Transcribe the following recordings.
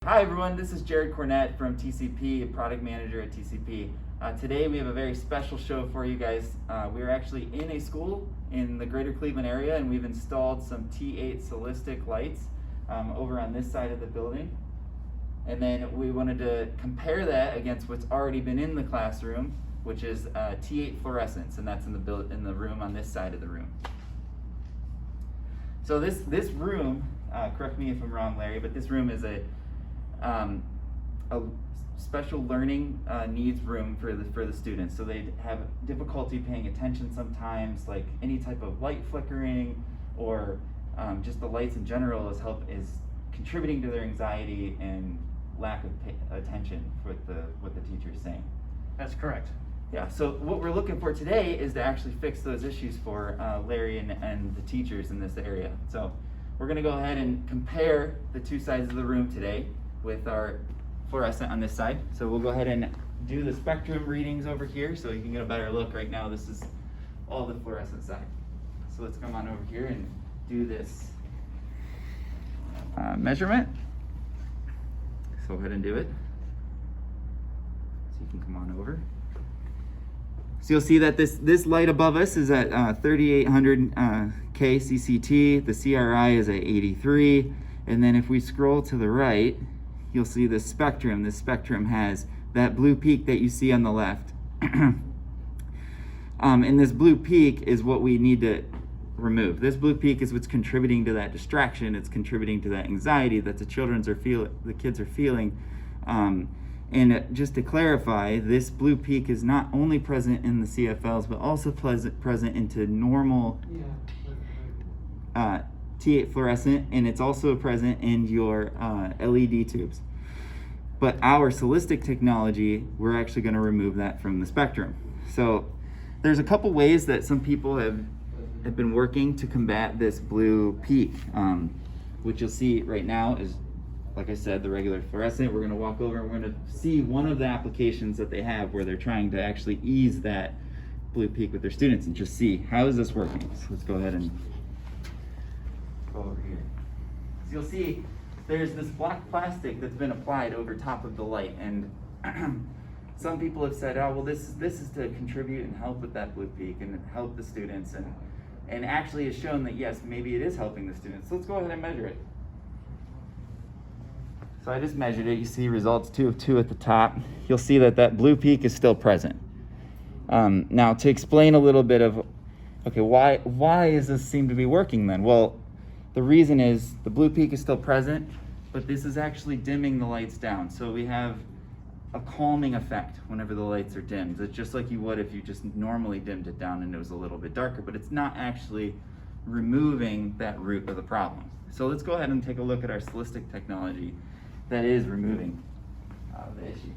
Hi everyone, this is Jared Cornett from TCP, a product manager at TCP. Today we have a very special show for you guys. We are actually in a school in the greater Cleveland area, and we've installed some T8 SOListic lights over on this side of the building. And then we wanted to compare that against what's already been in the classroom, which is T8 fluorescence, and that's in the room on this side of the room. So this room, correct me if I'm wrong, Larry, but this room is a special learning needs room for the students. So they have difficulty paying attention sometimes, like any type of light flickering or just the lights in general is contributing to their anxiety and lack of attention with what the teacher is saying. That's correct. Yeah, so what we're looking for today is to actually fix those issues for Larry and the teachers in this area. So we're going to go ahead and compare the two sides of the room today with our fluorescent on this side. So we'll go ahead and do the spectrum readings over here so you can get a better look. Right now this is all the fluorescent side. So let's come on over here and do this measurement. So go ahead and do it. So you can come on over. So you'll see that this light above us is at 3800 K CCT. The CRI is at 83. And then if we scroll to the right, you'll see the spectrum. This spectrum has that blue peak that you see on the left. And this blue peak is what we need to remove. This blue peak is what's contributing to that distraction. It's contributing to that anxiety that the kids are feeling. And just to clarify, this blue peak is not only present in the CFLs, but also present into normal T8 fluorescent, and it's also present in your LED tubes. But our SOListic technology, we're actually going to remove that from the spectrum. So there's a couple ways that some people have been working to combat this blue peak. What you'll see right now is, like I said, the regular fluorescent. We're going to walk over and we're going to see one of the applications that they have where they're trying to actually ease that blue peak with their students and just see how is this working. So let's go ahead and go over here. So you'll see there's this black plastic that's been applied over top of the light, and some people have said, oh well, this is to contribute and help with that blue peak and help the students, and actually has shown that yes, maybe it is helping the students. So let's go ahead and measure it. So I just measured it. You see results 2 of 2 at the top. You'll see that blue peak is still present. Now to explain a little bit of, okay, why does this seem to be working then? Well, the reason is the blue peak is still present, but this is actually dimming the lights down. So we have a calming effect whenever the lights are dimmed. It's just like you would if you just normally dimmed it down and it was a little bit darker, but it's not actually removing that root of the problem. So let's go ahead and take a look at our SOListic technology that is removing the issue.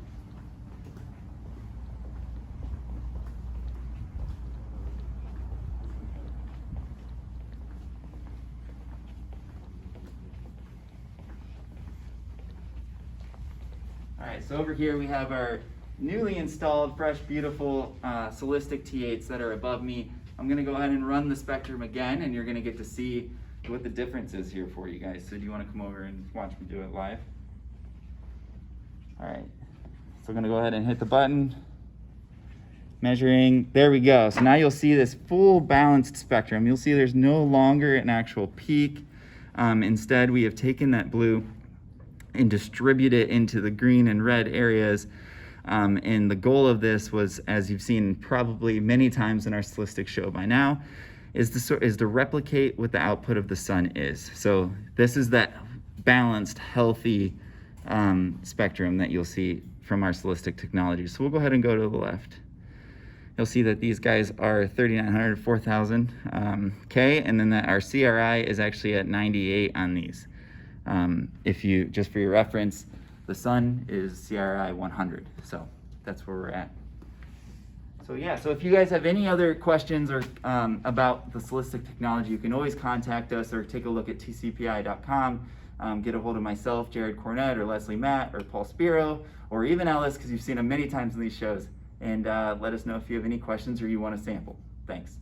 All right, so over here we have our newly installed, fresh, beautiful SOListic T8s that are above me. I'm going to go ahead and run the spectrum again, and you're going to get to see what the difference is here for you guys. So do you want to come over and watch me do it live? All right, so I'm going to go ahead and hit the button. Measuring, there we go. So now you'll see this full balanced spectrum. You'll see there's no longer an actual peak. Instead, we have taken that blue and distribute it into the green and red areas. And the goal of this was, as you've seen probably many times in our SOListic show by now, is to replicate what the output of the sun is. So this is that balanced, healthy spectrum that you'll see from our SOListic technology. So we'll go ahead and go to the left. You'll see that these guys are 3,900, 4,000 K, and then that our CRI is actually at 98 on these. If you, just for your reference, the sun is CRI 100, so that's where we're at. So yeah, so if you guys have any other questions or about the SOListic technology, you can always contact us or take a look at tcpi.com. Get a hold of myself, Jared Cornett, or Leslie Matt, or Paul Spiro, or even Ellis, because you've seen him many times in these shows. And let us know if you have any questions or you want a sample. Thanks.